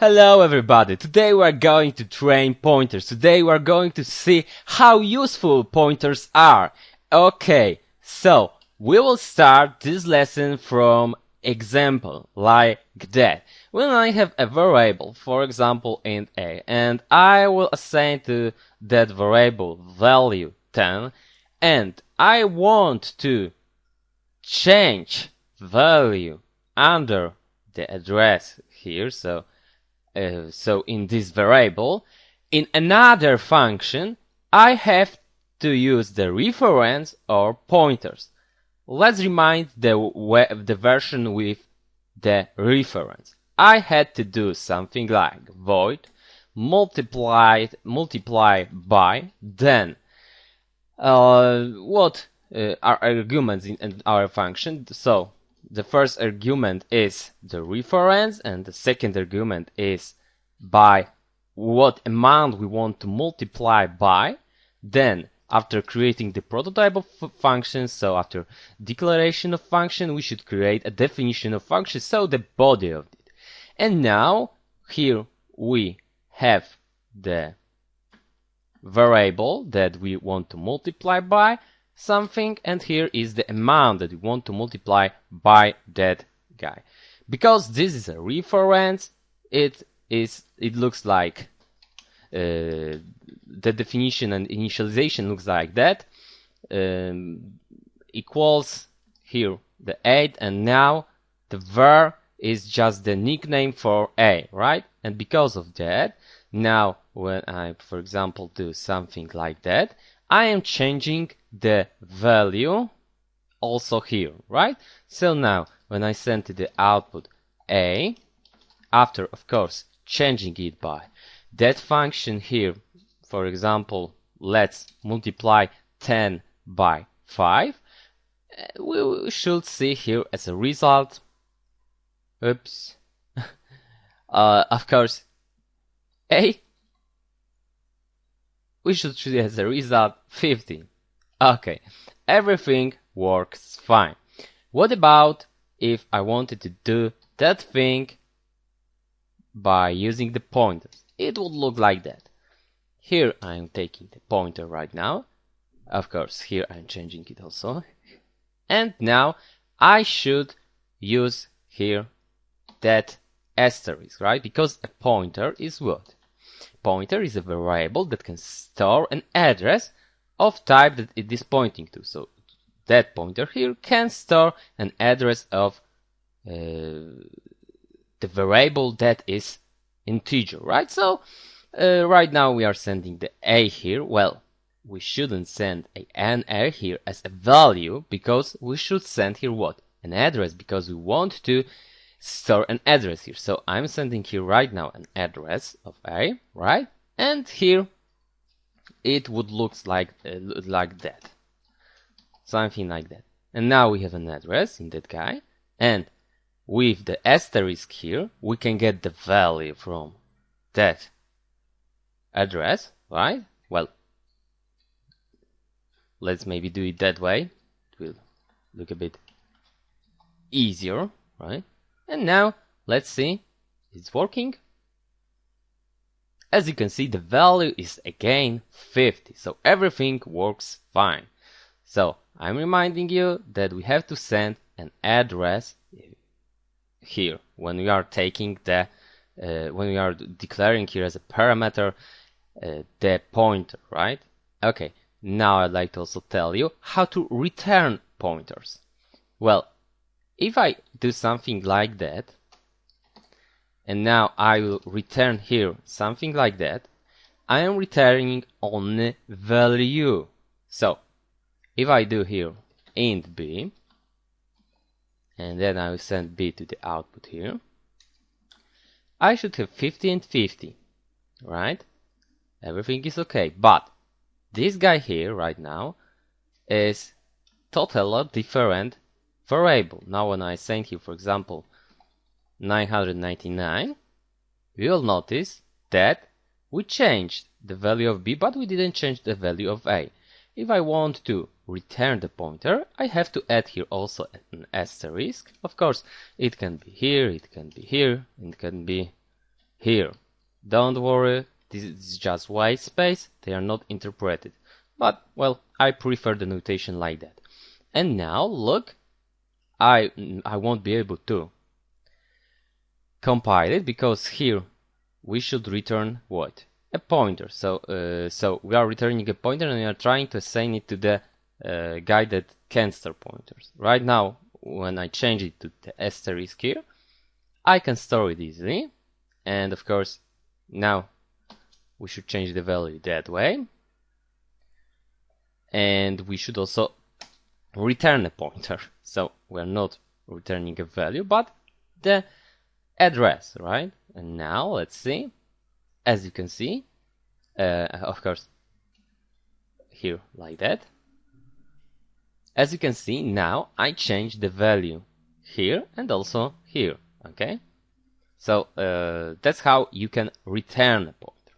Hello everybody, today we are going to train pointers. Today we are going to see how useful pointers are. Okay, so we will start this lesson from example like that. When I have a variable, for example int a, and I will assign to that variable value 10, and I want to change value under the address here, so in this variable, in another function, I have to use the reference or pointers. Let's remind the version with the reference. I had to do something like void multiply by, then what are arguments in our function. So the first argument is the reference and the second argument is by what amount we want to multiply by. Then after creating the prototype of function, so after declaration of function, we should create a definition of function, so the body of it. And now here we have the variable that we want to multiply by something, and here is the amount that we want to multiply by that guy. Because this is a reference, it looks like the definition and initialization looks like that, equals here the 8, and now the var is just the nickname for a, right? And because of that, now when I, for example, do something like that, I am changing the value also here, right? So now when I send to the output a, after of course changing it by that function here, for example, let's multiply 10 by 5, we should see here as a result, oops, of course a, we should see as a result 15. Okay, everything works fine. What about if I wanted to do that thing by using the pointers? It would look like that. Here I am taking the pointer right now. Of course, here I'm changing it also. And now I should use here that asterisk, right? Because a pointer is what? Pointer is a variable that can store an address of type that it is pointing to. So that pointer here can store an address of the variable that is integer, right? So right now we are sending the a here. Well, we shouldn't send an a here as a value, because we should send here what? An address, because we want to store an address here. So I'm sending here right now an address of a, right? And here it would look like that, something like that. And now we have an address in that guy, and with the asterisk here we can get the value from that address, right? Well, let's maybe do it that way. It will look a bit easier, right? And now let's see, it's working. As you can see, the value is again 50, so everything works fine. So I'm reminding you that we have to send an address here when we are taking the when we are declaring here as a parameter the pointer, right? Okay, now I'd like to also tell you how to return pointers. Well, if I do something like that, and now I will return here something like that, I am returning only value. So if I do here int b, and then I will send b to the output here, I should have 50 and 50, right? Everything is okay, but this guy here right now is totally different variable. Now when I send here, for example, 999, we will notice that we changed the value of b, but we didn't change the value of a. If I want to return the pointer, I have to add here also an asterisk. Of course, it can be here, it can be here, it can be here. Don't worry, this is just white space, they are not interpreted. But, well, I prefer the notation like that. And now, look, I won't be able to compile it because here we should return what? A pointer. So we are returning a pointer and we are trying to assign it to the guy that can store pointers. Right now, when I change it to the asterisk here, I can store it easily. And of course, now we should change the value that way. And we should also return a pointer. So we're not returning a value, but the address, right? And now let's see. As you can see, of course, here like that. As you can see, now I change the value here and also here. Okay, so that's how you can return a pointer.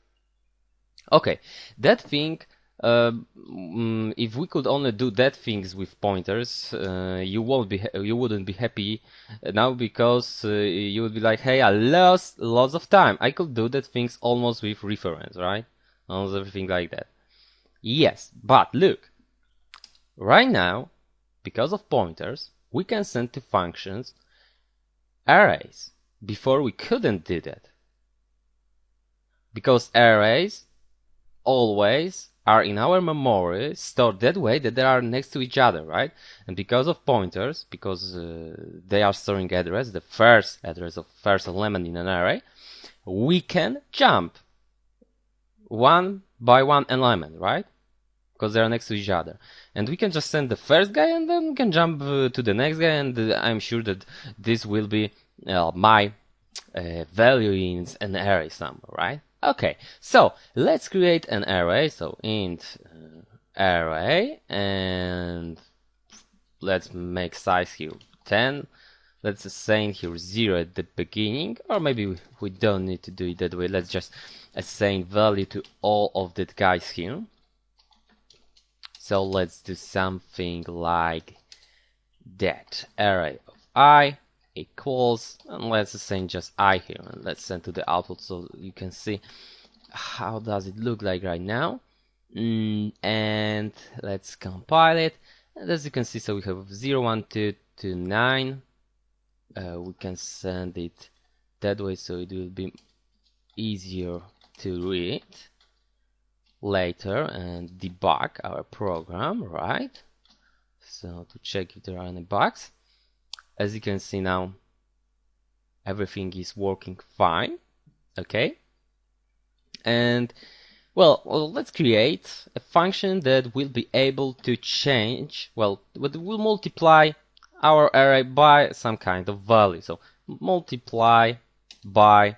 Okay, that thing. If we could only do that things with pointers, you wouldn't be happy now because you would be like, hey, I lost lots of time. I could do that things almost with reference, right? Almost everything like that. Yes, but look, right now, because of pointers, we can send to functions arrays. Before we couldn't do that because arrays always are in our memory stored that way that they are next to each other, right? And because of pointers, because they are storing address, the first address of first element in an array, we can jump one by one element, right? Because they are next to each other. And we can just send the first guy and then we can jump to the next guy, and I'm sure that this will be my value in an array somewhere, right? Okay, so let's create an array. So int array, and let's make size here 10. Let's assign here 0 at the beginning, or maybe we don't need to do it that way. Let's just assign value to all of the guys here. So let's do something like that. Array of I equals, and let's assign just I here, and let's send to the output so you can see how does it look like right now. And let's compile it, and as you can see, so we have 0, 1, 2 to 9. We can send it that way so it will be easier to read later and debug our program, right? So to check if there are any bugs. As you can see now, everything is working fine. Okay, and well, let's create a function that will be able to change, well, that will multiply our array by some kind of value. So multiply by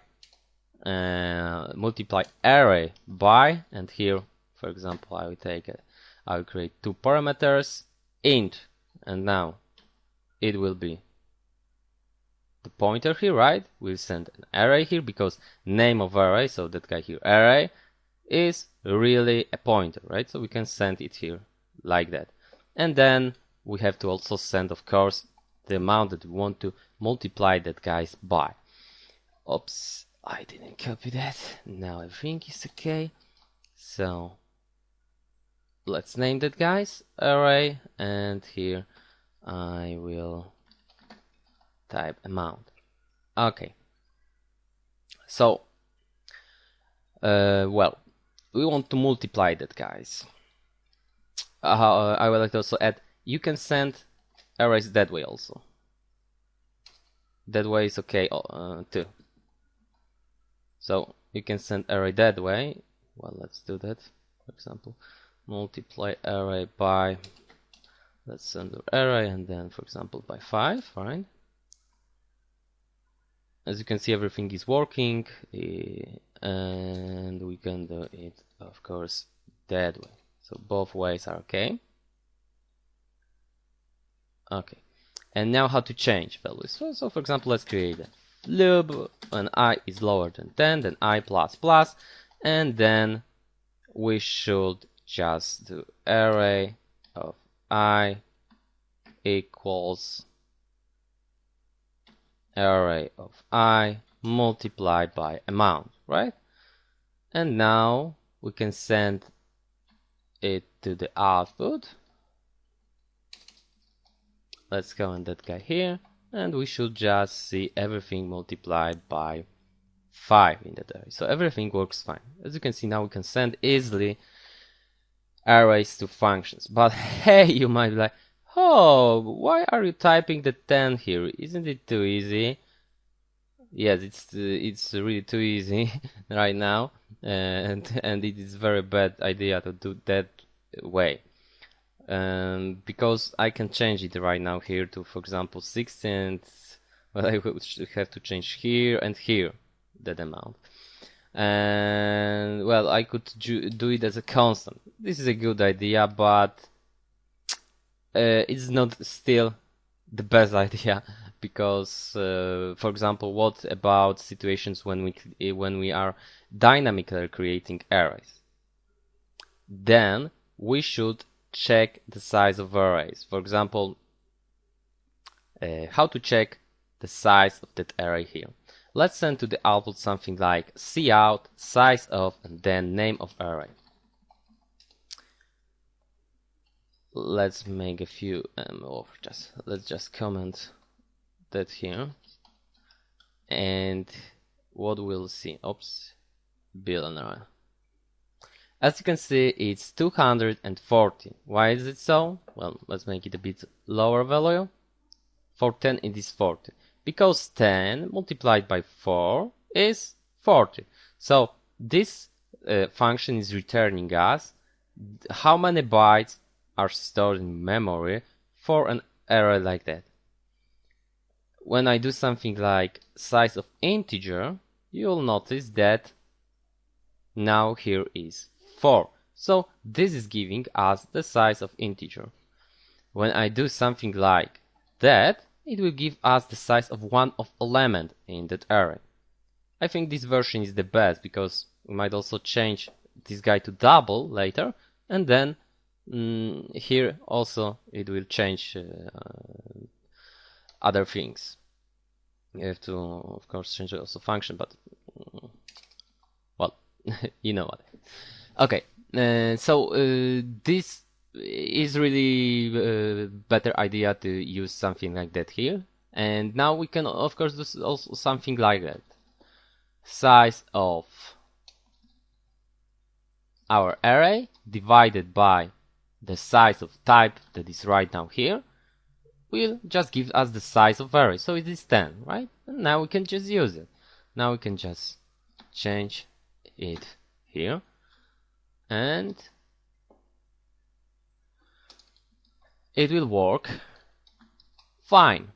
multiply array by, and here, for example, I will create two parameters, int, and now it will be the pointer here, right? We'll send an array here because name of array, so that guy here, array, is really a pointer, right? So we can send it here like that. And then we have to also send, of course, the amount that we want to multiply that guys by. Oops, I didn't copy that. Now everything is okay. So let's name that guys array, and here I will type amount. Okay, so well, we want to multiply that guys. I would like to also add, you can send arrays that way also. That way is okay too. So you can send array that way. Well, let's do that. For example, multiply array by, let's send the array, and then for example by 5, right? As you can see, everything is working, and we can do it, of course, that way. So both ways are okay. Okay, and now how to change values. So for example, let's create a loop when I is lower than 10, then I plus plus, and then we should just do array of I equals array of I multiplied by amount, right? And now we can send it to the output. Let's comment that guy here, and we should just see everything multiplied by 5 in that array. So everything works fine. As you can see, now we can send easily arrays to functions. But hey, you might be like, oh, why are you typing the 10 here? Isn't it too easy? Yes, it's really too easy right now, and it is very bad idea to do that way. Because I can change it right now here to, for example, 60, and well, I will have to change here and here that amount. And well, I could do it as a constant. This is a good idea, but it's not still the best idea, because for example, what about situations when we are dynamically creating arrays? Then we should check the size of arrays. For example, how to check the size of that array here. Let's send to the output something like cout size of and then name of array. Let's make a few let's just comment that here, and what we'll see, billionaire. As you can see, it's 240. Why is it so? Well, let's make it a bit lower value. For 10 it is 40, because 10 multiplied by 4 is 40. So this function is returning us how many bytes are stored in memory for an array like that. When I do something like size of integer, you'll notice that now here is 4. So this is giving us the size of integer. When I do something like that, it will give us the size of one of element in that array. I think this version is the best, because we might also change this guy to double later, and then here also it will change other things. You have to, of course, change also function, but well, you know what. Okay, so this is really better idea to use something like that here. And now we can, of course, do also something like that. Size of our array divided by the size of type that is right now here will just give us the size of array. So it is 10, right? And now we can just use it. Now we can just change it here, and it will work fine,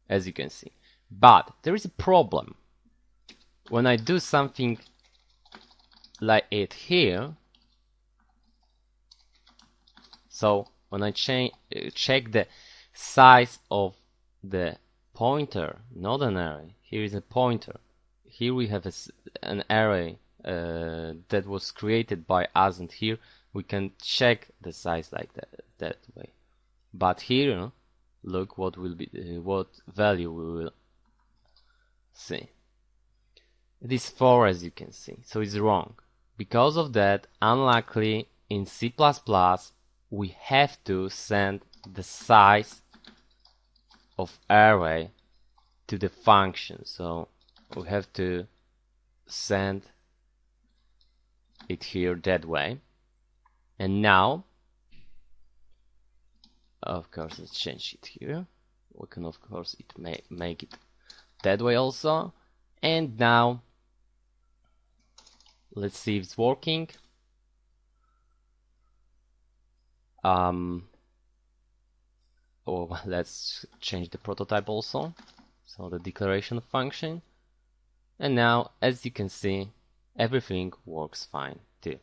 as you can see. But there is a problem. When I do something like it here, so when I check the size of the pointer, not an array, here is a pointer. Here we have an array that was created by us, and here we can check the size like that way. But here, look what will be what value we will see. It is 4, as you can see, so it's wrong. Because of that, unluckily, in C++, we have to send the size of array to the function. So we have to send it here that way. And now, of course, let's change it here. We can, of course, make it that way also. And now, let's see if it's working. Let's change the prototype also. So the declaration function. And now, as you can see, everything works fine too.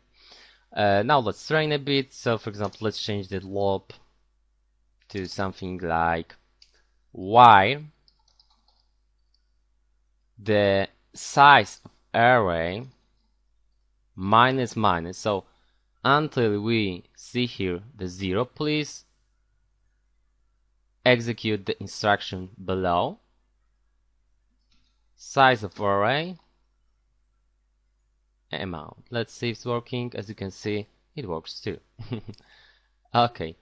Now let's train a bit. So for example, let's change the loop to something like while the size of array minus minus. So until we see here the 0, please execute the instruction below. size of array, amount. Let's see if it's working. As you can see, it works too. Okay,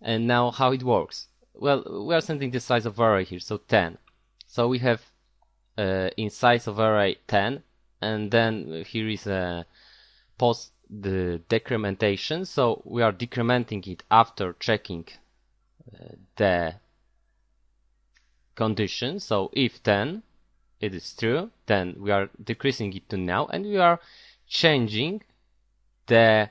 and now how it works? Well, we are sending the size of array here, so 10. So we have in size of array 10, and then here is a post the decrementation. So we are decrementing it after checking the condition. So if 10 it is true, then we are decreasing it to now, and we are changing the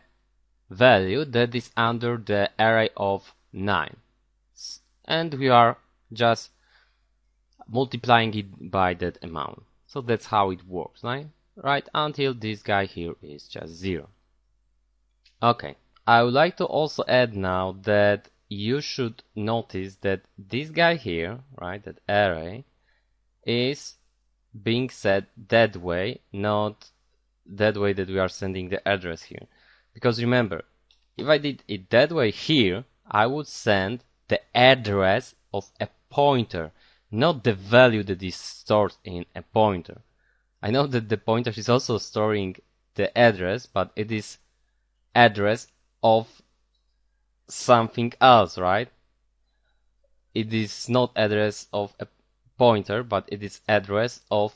value that is under the array of 9, and we are just multiplying it by that amount. So that's how it works, right? Until this guy here is just 0. Okay, I would like to also add now that you should notice that this guy here, right, that array, is being set that way, not that way that we are sending the address here. Because remember, if I did it that way here, I would send the address of a pointer, not the value that is stored in a pointer. I know that the pointer is also storing the address, but it is address of something else, right? It is not address of a pointer, but it is address of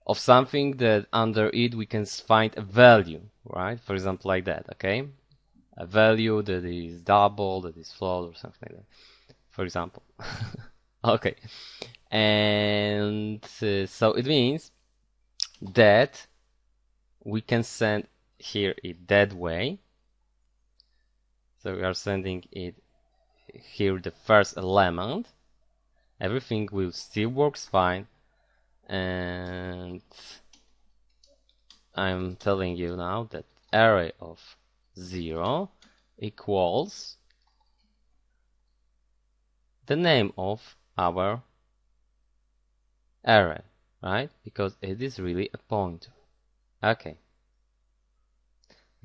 of something that under it we can find a value, right? For example, like that, okay? A value that is double, that is float, or something like that, for example. Okay, and so it means that we can send here it that way. So we are sending it here the first element. Everything will still works fine, and I'm telling you now that array of 0 equals the name of our array, right? Because it is really a pointer. Okay,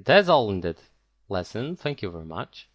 that's all in that lesson. Thank you very much.